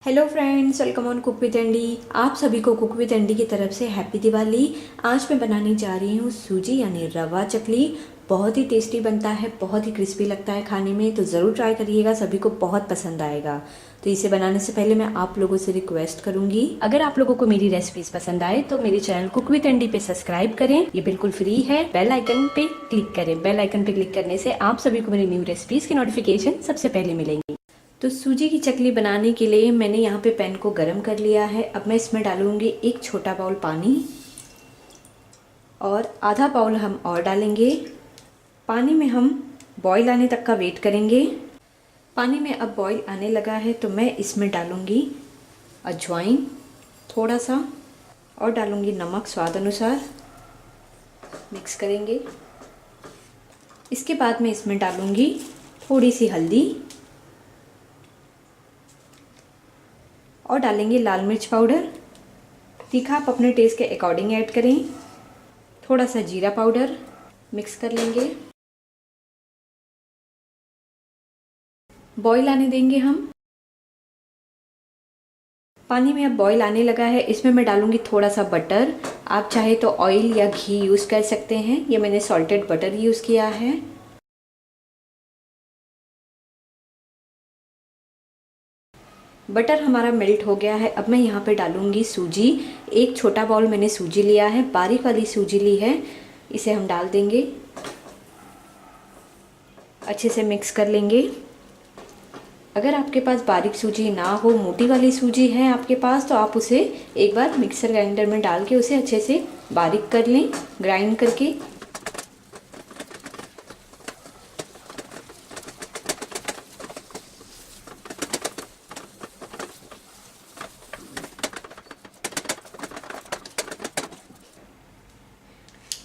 Hello friends, welcome on cook with Andy. आप सभी को कुक विद एंडी की तरफ से हैप्पी दिवाली। आज मैं बनाने जा रही हूँ सूजी यानी रवा चकली। बहुत ही टेस्टी बनता है, बहुत ही क्रिस्पी लगता है खाने में, तो ज़रूर ट्राई करिएगा, सभी को बहुत पसंद आएगा। तो इसे बनाने से पहले मैं आप लोगों से रिक्वेस्ट करूँगी, अगर आप लोगों को मेरी रेसिपीज़ पसंद आए तो मेरे चैनल कुक विद एंडी पे सब्सक्राइब करें। ये बिल्कुल फ्री है। बेल आइकन पे क्लिक करें। बेल आइकन पे क्लिक करने से आप सभी को मेरी न्यू रेसिपीज़ की नोटिफिकेशन सबसे पहले मिलेंगी। तो सूजी की चकली बनाने के लिए मैंने यहाँ पे पैन को गरम कर लिया है। अब मैं इसमें डालूंगी एक छोटा बाउल पानी और आधा बाउल हम और डालेंगे। पानी में हम बॉईल आने तक का वेट करेंगे। पानी में अब बॉईल आने लगा है तो मैं इसमें डालूंगी अजवाइन थोड़ा सा और डालूंगी नमक स्वाद अनुसार। मिक्स करेंगे। इसके बाद मैं इसमें डालूंगी थोड़ी सी हल्दी और डालेंगे लाल मिर्च पाउडर। तीखा आप अपने टेस्ट के अकॉर्डिंग ऐड करें। थोड़ा सा जीरा पाउडर। मिक्स कर लेंगे। बॉईल आने देंगे हम। पानी में अब बॉईल आने लगा है। इसमें मैं डालूंगी थोड़ा सा बटर। आप चाहे तो ऑयल या घी यूज़ कर सकते हैं। ये मैंने सॉल्टेड बटर यूज़ किया है। बटर हमारा मेल्ट हो गया है। अब मैं यहाँ पे डालूंगी सूजी। एक छोटा बाउल मैंने सूजी लिया है, बारीक वाली सूजी ली है। इसे हम डाल देंगे। अच्छे से मिक्स कर लेंगे। अगर आपके पास बारीक सूजी ना हो, मोटी वाली सूजी है आपके पास, तो आप उसे एक बार मिक्सर ग्राइंडर में डाल के उसे अच्छे से बारीक कर लें, ग्राइंड करके।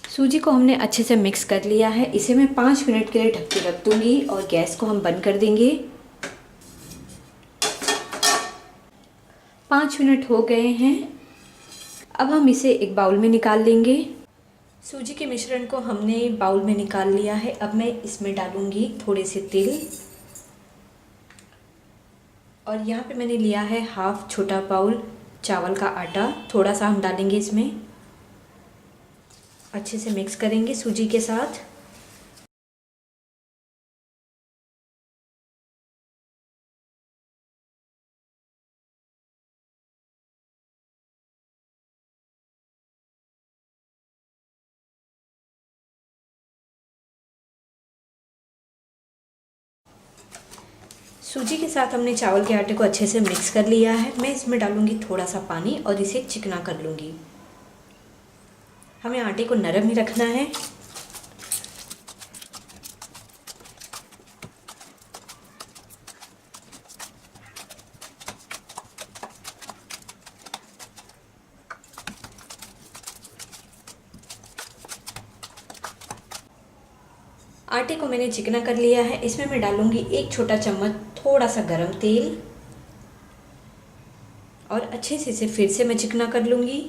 सूजी को हमने अच्छे से मिक्स कर लिया है। इसे मैं 5 मिनट के लिए ढक के रख दूंगी और गैस को हम बंद कर देंगे। 5 मिनट हो गए हैं। अब हम इसे एक बाउल में निकाल लेंगे। सूजी के मिश्रण को हमने बाउल में निकाल लिया है। अब मैं इसमें डालूंगी थोड़े से तिल और यहाँ पे मैंने लिया है हाफ छोटा बाउल चावल का आटा। थोड़ा सा हम डालेंगे इसमें। अच्छे से मिक्स करेंगे सूजी के साथ। सूजी के साथ हमने चावल के आटे को अच्छे से मिक्स कर लिया है। मैं इसमें डालूंगी थोड़ा सा पानी और इसे चिकना कर लूँगी। हमें आटे को नरम ही रखना है। आटे को मैंने चिकना कर लिया है। इसमें मैं डालूंगी एक छोटा चम्मच थोड़ा सा गरम तेल और अच्छे से इसे फिर से मैं चिकना कर लूँगी।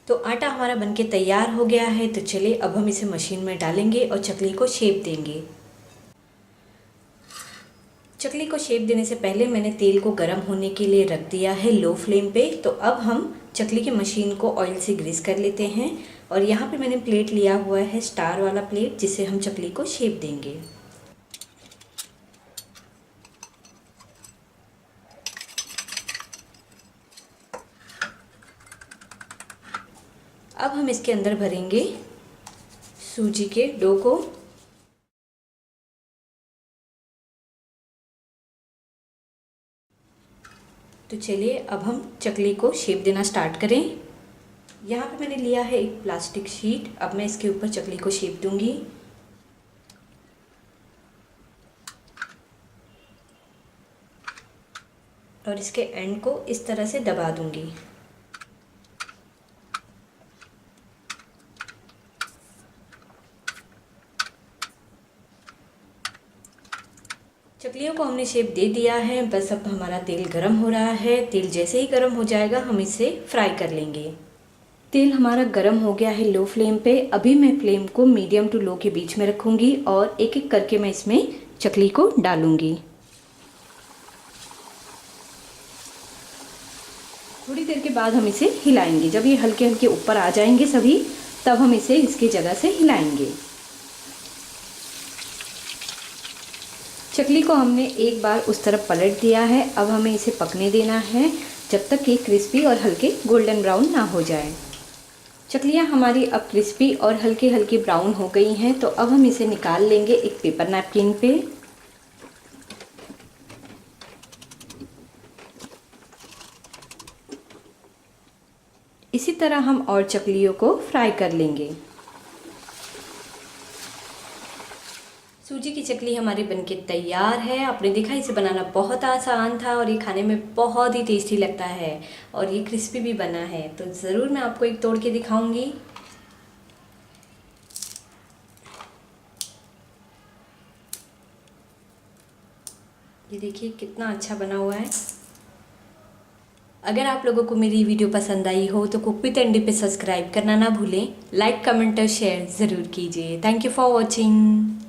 तो आटा हमारा बनके तैयार हो गया है। तो चलिए अब हम इसे मशीन में डालेंगे और चकली को शेप देंगे। चकली को शेप देने से पहले मैंने तेल को गर्म होने के लिए रख दिया है लो फ्लेम पे। तो अब हम चकली की मशीन को ऑयल से ग्रीस कर लेते हैं और यहाँ पे मैंने प्लेट लिया हुआ है स्टार वाला प्लेट, जिससे हम चकली को शेप देंगे। अब हम इसके अंदर भरेंगे सूजी के डो को। तो चलिए अब हम चकली को शेप देना स्टार्ट करें। यहाँ पे मैंने लिया है एक प्लास्टिक शीट। अब मैं इसके ऊपर चकली को शेप दूंगी। और इसके एंड को इस तरह से दबा दूंगी। चकलियों को हमने शेप दे दिया है, बस अब हमारा तेल गरम हो रहा है। तेल जैसे ही गरम हो जाएगा हम इसे फ्राई कर लेंगे। तेल हमारा गरम हो गया है लो फ्लेम पे। अभी मैं फ्लेम को मीडियम टू लो के बीच में रखूँगी और एक एक करके मैं इसमें चकली को डालूँगी। थोड़ी देर के बाद हम इसे हिलाएंगे। जब ये हल्के हल्के ऊपर आ जाएंगे सभी, तब हम इसे इसकी जगह से हिलाएंगे। चकली को हमने एक बार उस तरफ पलट दिया है। अब हमें इसे पकने देना है जब तक कि क्रिस्पी और हल्के गोल्डन ब्राउन ना हो जाए। चकलियाँ हमारी अब क्रिस्पी और हल्के हल्के ब्राउन हो गई हैं, तो अब हम इसे निकाल लेंगे एक पेपर नैपकिन पे। इसी तरह हम और चकलियों को फ्राई कर लेंगे। सूजी की चकली हमारी बनके तैयार है। आपने देखा इसे बनाना बहुत आसान था और ये खाने में बहुत ही टेस्टी लगता है और ये क्रिस्पी भी बना है। तो ज़रूर मैं आपको एक तोड़ के दिखाऊंगी। ये देखिए कितना अच्छा बना हुआ है। अगर आप लोगों को मेरी वीडियो पसंद आई हो तो कुक विद एंडी पे सब्सक्राइब करना ना भूलें। लाइक, कमेंट और शेयर ज़रूर कीजिए। Thank you for watching.